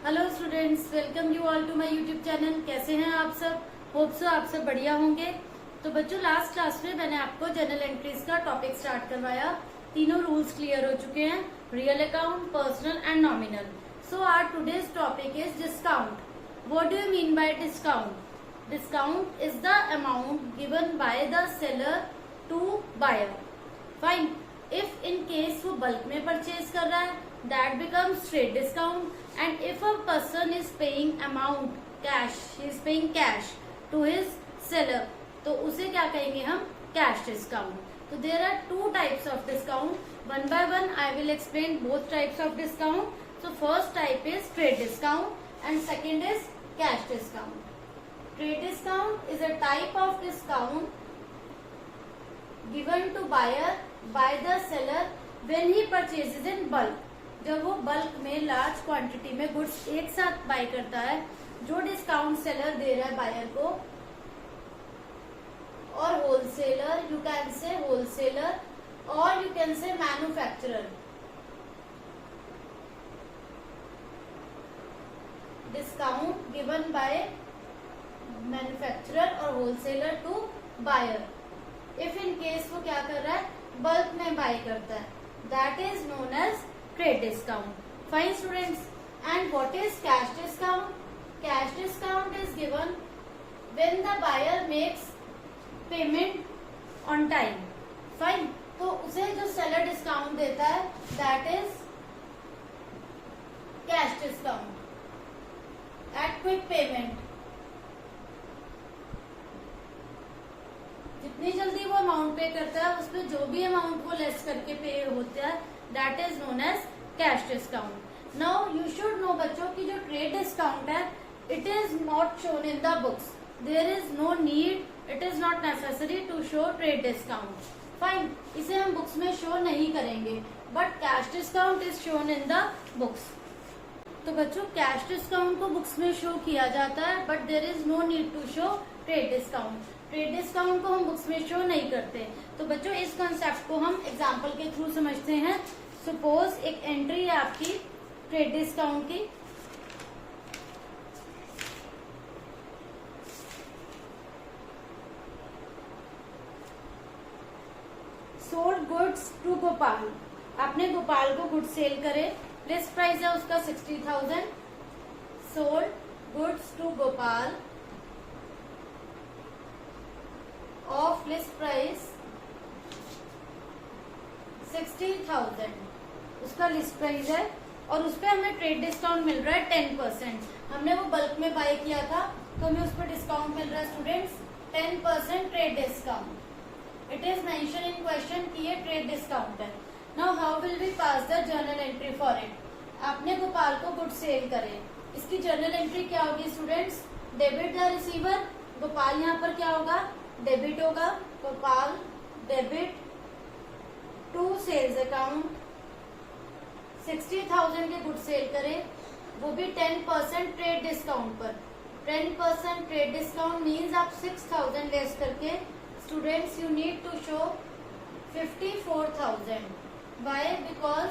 Hello students, welcome you all to my YouTube channel. कैसे हैं आप सब? होप सो आप सब बढ़िया होंगे। तो बच्चों, लास्ट क्लास में मैंने आपको जनरल एंट्रीज का टॉपिक स्टार्ट करवाया। तीनों रूल्स क्लियर हो चुके हैं, real account, personal and nominal. So our today's topic is discount. What do you mean by discount? Discount is the amount given by the seller to buyer. Fine. If in case वो bulk में purchase कर रहा है, that becomes trade discount. And if a person is paying amount cash, he is paying cash to his seller, तो उसे क्या कहेंगे हम? Cash discount. तो there are two types of discount. One by one I will explain both types of discount. So first type is trade discount and second is cash discount. Trade discount is a type of discount given to buyer by the seller when he purchases in bulk. जब वो bulk में large quantity में goods एक साथ bye करता है, जो discount seller दे रहा है बायर को, और wholesaler, you can say wholesaler और you can say manufacturer. Discount given by manufacturer और wholesaler to buyer. If in case वो क्या कर रहा है? बल्क में बाय करता है, that is known as trade discount. Fine students. And what is cash discount? Cash discount is given when the buyer makes payment on time. Fine. तो उसे जो seller discount देता है, that is cash discount at quick payment. जितनी जल्दी वो amount पे करता है, उसमें जो भी अमाउंट वो लेस करके पे होता है, that is known as cash discount. Now you should know बच्चों की जो trade discount है, it is not shown in the books. There is no need, it is not necessary to show trade discount. Fine, इसे हम books में show नहीं करेंगे, but cash discount is shown in the books. तो बच्चों, cash discount को books में show किया जाता है, but there is no need to show trade discount. Trade discount को हम बुक्स में शो नहीं करते। तो बच्चों, इस कॉन्सेप्ट को हम एग्जांपल के थ्रू समझते हैं। सपोज एक एंट्री है आपकी ट्रेड डिस्काउंट की। Sold goods to Gopal. आपने गोपाल को गुड्स सेल करे, लिस्ट प्राइस है उसका 60,000। Sold goods to Gopal of list price 60,000, उसका लिस्ट प्राइस है, और उस पर हमें ट्रेड डिस्काउंट मिल रहा है 10%। हमने वो बल्क में बाय किया था, तो हमें उस पर डिस्काउंट मिल रहा है students 10% trade discount. It is mention in question कि ये ट्रेड डिस्काउंट है। Now how will we pass the journal entry for it? आपने गोपाल को गुड सेल करे, इसकी जर्नल एंट्री क्या होगी students? Debit the receiver. Gopal यहाँ पर क्या होगा? डेबिट होगा। Gopal debit to sales account 60,000 के गुड सेल करे, वो भी 10% ट्रेड डिस्काउंट पर। 10% ट्रेड डिस्काउंट मीन्स आप 6,000 लेस करके students you need to show 54,000। Why? Because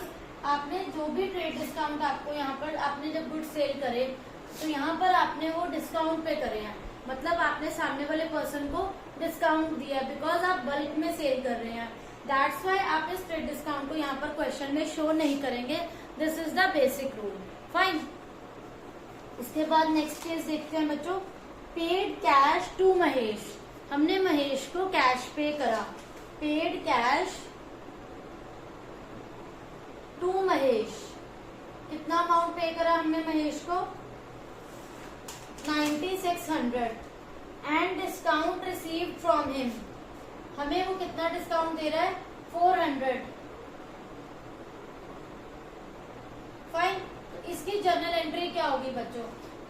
आपने जो भी ट्रेड डिस्काउंट आपको यहाँ पर, आपने जब गुड सेल करे तो यहाँ पर आपने वो डिस्काउंट पे करे हैं, मतलब आपने सामने वाले पर्सन को डिस्काउंट दिया, बिकॉज आप बल्क में सेल कर रहे हैं। दैट्स वाई आप इस ट्रेड डिस्काउंट को यहाँ पर क्वेश्चन में शो नहीं करेंगे। This is the basic rule. Fine. इसके बाद नेक्स्ट केस देखते हैं बच्चों। Paid cash to Mahesh. हमने महेश को कैश पे करा। Paid cash to Mahesh. कितना अमाउंट पे करा हमने महेश को? 9600 and discount received from him. हमें वो कितना डिस्काउंट दे रहा है? 400। फाइन। तो इसकी जर्नल एंट्री क्या होगी बच्चों?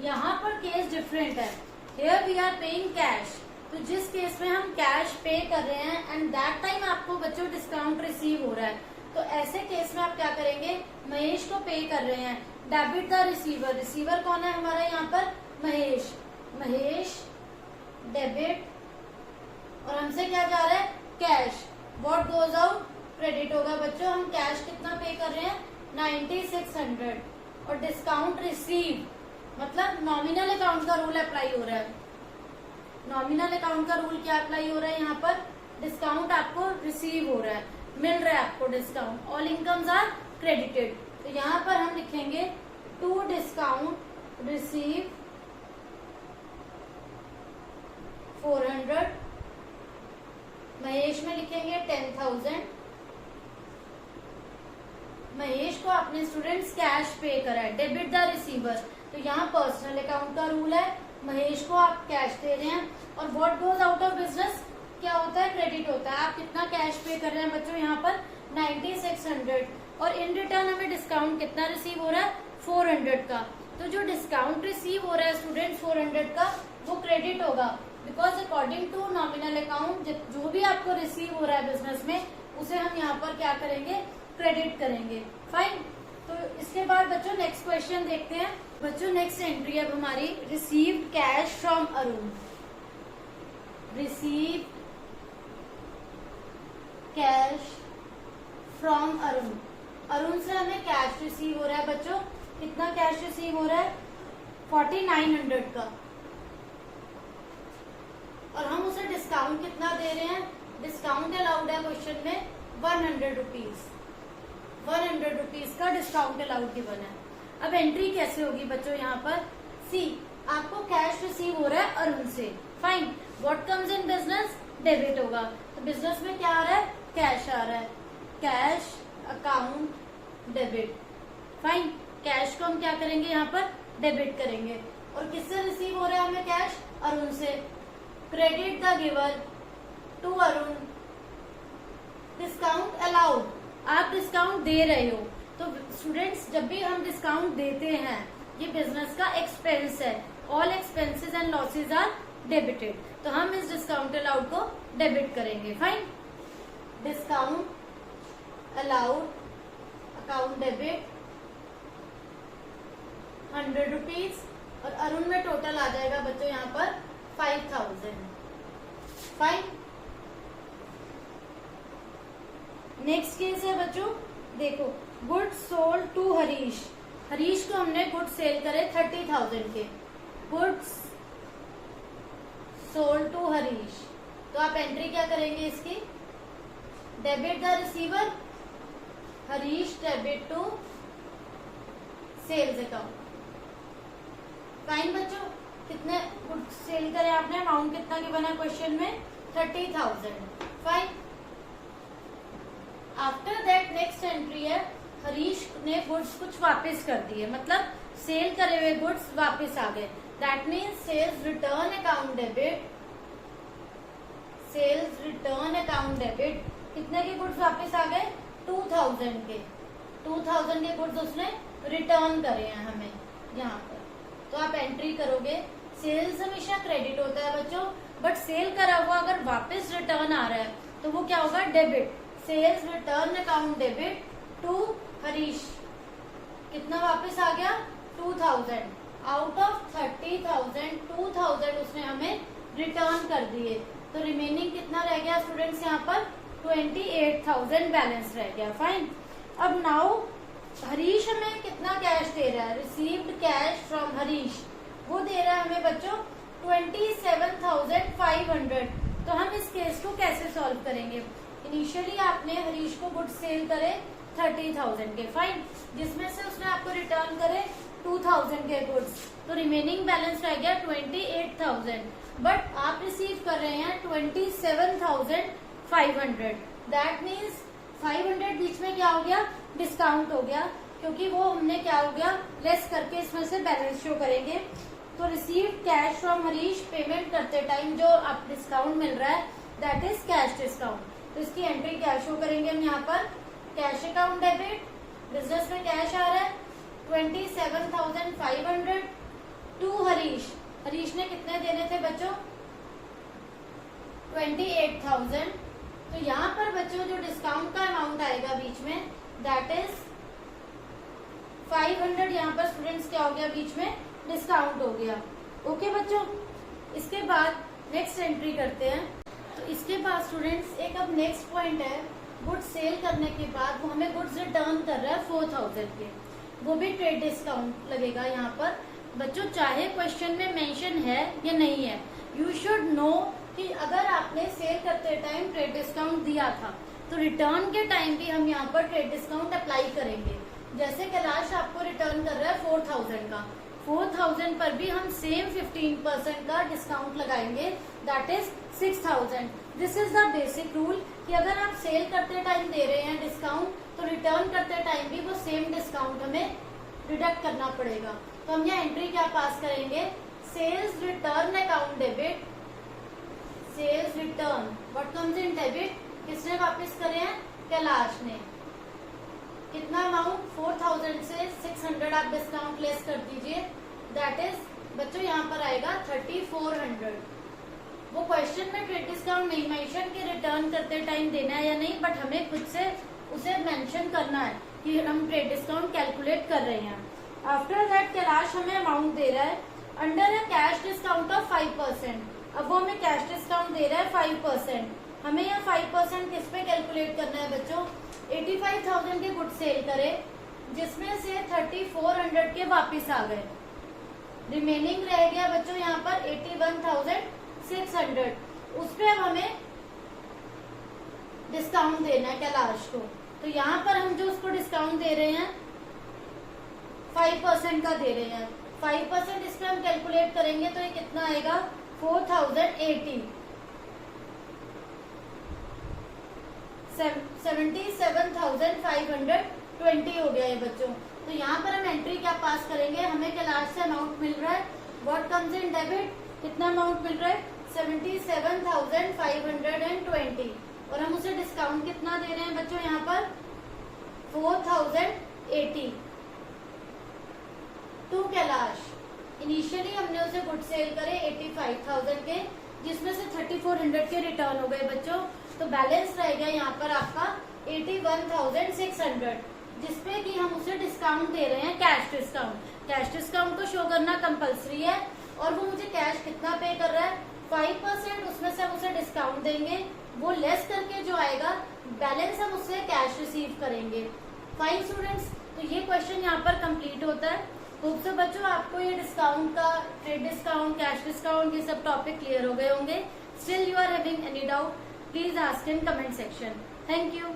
यहाँ पर केस डिफरेंट है। Here we are paying cash. तो जिस केस में हम कैश पे कर रहे हैं एंड दैट टाइम आपको बच्चों डिस्काउंट रिसीव हो रहा है, तो ऐसे केस में आप क्या करेंगे? महेश को पे कर रहे हैं, डेबिट द रिसीवर। रिसीवर कौन है हमारा यहाँ पर? महेश। महेश डेबिट, और हमसे क्या जा रहा है? Cash. What goes out? Credit होगा बच्चों। हम कैश कितना पे कर रहे हैं? 9600। और डिस्काउंट रिसीव मतलब नॉमिनल अकाउंट का रूल अप्लाई हो रहा है। नॉमिनल अकाउंट का रूल क्या अप्लाई हो रहा है, यहाँ पर डिस्काउंट आपको रिसीव हो रहा है, मिल रहा है आपको discount. All incomes are credited, तो यहाँ पर हम लिखेंगे टू डिस्काउंट रिसीव 400, महेश में लिखेंगे 10,000। महेश को अपने स्टूडेंट्स कैश पे करा है, डेबिट द रिसीवर, तो यहाँ पर्सनल अकाउंट का रूल है, महेश को आप कैश दे रहे हैं। और what goes out of business क्या होता है, क्रेडिट होता है। आप कितना कैश पे कर रहे हैं बच्चों, यहाँ पर 9600, और इन रिटर्न हमें डिस्काउंट कितना रिसीव हो रहा है, 400 का। तो जो डिस्काउंट रिसीव हो रहा है स्टूडेंट 400 का, वो क्रेडिट होगा, because according to nominal account जो भी आपको रिसीव हो रहा है बिजनेस में, उसे हम यहाँ पर क्या करेंगे, क्रेडिट करेंगे। फाइन। तो इसके बाद बच्चों नेक्स्ट क्वेश्चन देखते हैं। बच्चों नेक्स्ट एंट्री है हमारी, received cash from Arun. Receive cash from Arun, Arun से हमें कैश रिसीव हो रहा है बच्चों। कितना कैश रिसीव हो रहा है, 4900 का, और हम उसे डिस्काउंट कितना दे रहे हैं, डिस्काउंट अलाउड है क्वेश्चन में 100 रुपीज, 100 रुपीज का डिस्काउंट अलाउड गिवन है। अब एंट्री कैसे होगी बच्चों, यहाँ पर सी, आपको कैश रिसीव हो रहा है अरुण से। Fine. What comes in business, debit होगा, तो बिजनेस में क्या आ रहा है, कैश आ रहा है, cash account debit. Fine. Cash को हम क्या करेंगे, यहाँ पर डेबिट करेंगे। और किससे रिसीव हो रहा है हमें कैश, अरुण से। Credit the giver to Arun, discount allowed, आप डिस्काउंट दे रहे हो। तो स्टूडेंट्स जब भी हम डिस्काउंट देते हैं, ये बिजनेस का एक्सपेंस है, all expenses and losses are debited, तो हम इस डिस्काउंट अलाउड को डेबिट करेंगे। Fine. Discount allowed account debit 100 rupees, और अरुण में टोटल आ जाएगा बच्चों यहाँ पर 5000। फाइन। नेक्स्ट केस है बच्चों, देखो, goods sold to Harish. Harish को हमने गुड्स सेल करे 30,000 के, गुड्स सोल्ड टू हरीश, तो आप एंट्री क्या करेंगे इसकी, debit the receiver, Harish debit to sales account. Fine बच्चों, कितने गुड्स सेल करे आपने, अमाउंट कितना की बना क्वेश्चन में, 30,000। Fine. After that next entry है, हरीश ने गुड्स कुछ वापस कर दिए, मतलब सेल करे हुए गुड्स वापस आ गए, that means sales return account debit, sales return account debit. कितने के गुड्स वापस आ गए, 2000 के, 2000 के गुड्स उसने रिटर्न करे हैं हमें यहाँ पर, तो आप एंट्री करोगे। सेल्स हमेशा क्रेडिट होता है बच्चों, बट सेल करा हुआ अगर वापस रिटर्न आ रहा है तो वो क्या होगा, debit. Sales return account debit to Harish, कितना वापस आ गया, 2000, आउट ऑफ 30,000 2000 उसने हमें रिटर्न कर दिए, तो रिमेनिंग कितना रह गया स्टूडेंट्स, यहाँ पर 28,000 बैलेंस रह गया। फाइन। अब नाउ हरीश हमें कितना कैश दे रहा है, रिसीव्ड कैश फ्रॉम हरीश, वो दे रहा है हमें बच्चों 27,500। तो हम इस केस को कैसे सॉल्व करेंगे, इनिशियली आपने हरीश को गुड्स सेल करे 30,000 के, फाइन, जिसमें से उसने आपको रिटर्न करे 2000 के गुड्स, तो रिमेनिंग बैलेंस रह गया 28,000, बट आप रिसीव कर रहे हैं 27,500, दैट मीन्स 500 बीच में क्या हो गया, डिस्काउंट हो गया, क्योंकि वो हमने क्या हो गया, लेस करके इसमें से बैलेंस शो करेंगे। तो receive cash from Harish, payment करते टाइम जो आप डिस्काउंट मिल रहा है दैट इज कैश डिस्काउंट, तो इसकी एंट्री क्या शो करेंगे हम यहाँ पर, कैश अकाउंट डेबिट, बिजनेस में कैश आ रहा है 27,500 टू हरीश, हरीश ने कितने देने थे बच्चों, 28,000, तो यहाँ पर बच्चों जो डिस्काउंट का अमाउंट आएगा बीच में दैट इज 500, यहाँ पर स्टूडेंट्स क्या हो गया, बीच में डिस्काउंट हो गया। ओके बच्चों, इसके बाद नेक्स्ट एंट्री करते हैं। तो इसके बाद स्टूडेंट्स एक अब नेक्स्ट पॉइंट है, गुड्स सेल करने के बाद वो हमें गुड्स रिटर्न कर रहा है 4000 के, वो भी ट्रेड डिस्काउंट लगेगा यहाँ पर। बच्चों चाहे क्वेश्चन में मेंशन है या नहीं है, यू शुड नो कि अगर आपने सेल करते टाइम ट्रेड डिस्काउंट दिया था तो रिटर्न के टाइम भी हम यहाँ पर ट्रेड डिस्काउंट अप्लाई करेंगे। जैसे कैलाश आपको रिटर्न कर रहा है 4000 का, 4000 पर भी हम सेम 15% का डिस्काउंट लगाएंगे, that is 6000। This is the basic rule कि अगर आप सेल करते टाइम दे रहे हैं डिस्काउंट तो रिटर्न करते टाइम भी वो सेम डिस्काउंट हमें डिडक्ट करना पड़ेगा। तो हम यहाँ एंट्री क्या पास करेंगे, sales return account debit, sales return what comes in debit, किसने वापस करे हैं, कैलाश ने। कितना अमाउंट, 4000 से 600 आप डिस्काउंट लेस कर दीजिए, दैट इज बच्चों यहाँ पर आएगा 3400। वो क्वेश्चन में ट्रेड डिस्काउंट नहीं मेंशन कि रिटर्न करते टाइम देना है या नहीं, बट हमें खुद से उसे मेंशन करना है कि हम ट्रेड डिस्काउंट कैलकुलेट कर रहे हैं। आफ्टर दैट कैलाश हमें अमाउंट दे रहा है under a cash discount of 5%। अब वो हमें कैश डिस्काउंट दे रहा है 5%। हमें यहाँ 5% किस पे कैलकुलेट करना है बच्चों, 85,000 के गुड सेल करें जिसमें से 3400 के वापिस आ गए, रिमेनिंग रह गया बच्चों यहाँ पर 81,600। उस पे अब हमें डिस्काउंट देना है कैलाश को। तो यहाँ पर हम जो उसको डिस्काउंट दे रहे हैं 5% का दे रहे हैं, 5% इस पे हम कैलकुलेट करेंगे तो ये कितना आएगा 4080, 77,520 हो गया ये बच्चों। तो यहाँ पर हम एंट्री क्या पास करेंगे, हमें कैलाश से अमाउंट मिल रहा है व्हाट कम्स इन डेबिट, कितना अमाउंट मिल रहा है 77,520 और हम उसे डिस्काउंट कितना दे रहे हैं बच्चों यहाँ पर 4080 टू कैलाश। इनिशियली हमने उसे गुड सेल करे 85,000 के जिसमें से 3400 के रिटर्न हो गए बच्चों। तो बैलेंस रह गया यहाँ पर आपका 81,600 जिसपे कि हम उसे डिस्काउंट दे रहे हैं कैश डिस्काउंट। कैश डिस्काउंट को शो करना कंपलसरी है और वो मुझे कैश कितना पे कर रहा है 5%, उसमें से हम उसे डिस्काउंट देंगे, वो लेस करके जो आएगा बैलेंस हम उससे कैश रिसीव करेंगे। फाइन स्टूडेंट्स, तो ये क्वेश्चन यहाँ पर कंप्लीट होता है। होप सो बच्चों आपको ये डिस्काउंट का, ट्रेड डिस्काउंट, कैश डिस्काउंट, ये सब टॉपिक क्लियर हो गए होंगे। Still you are having any doubt, please ask in comment section. Thank you.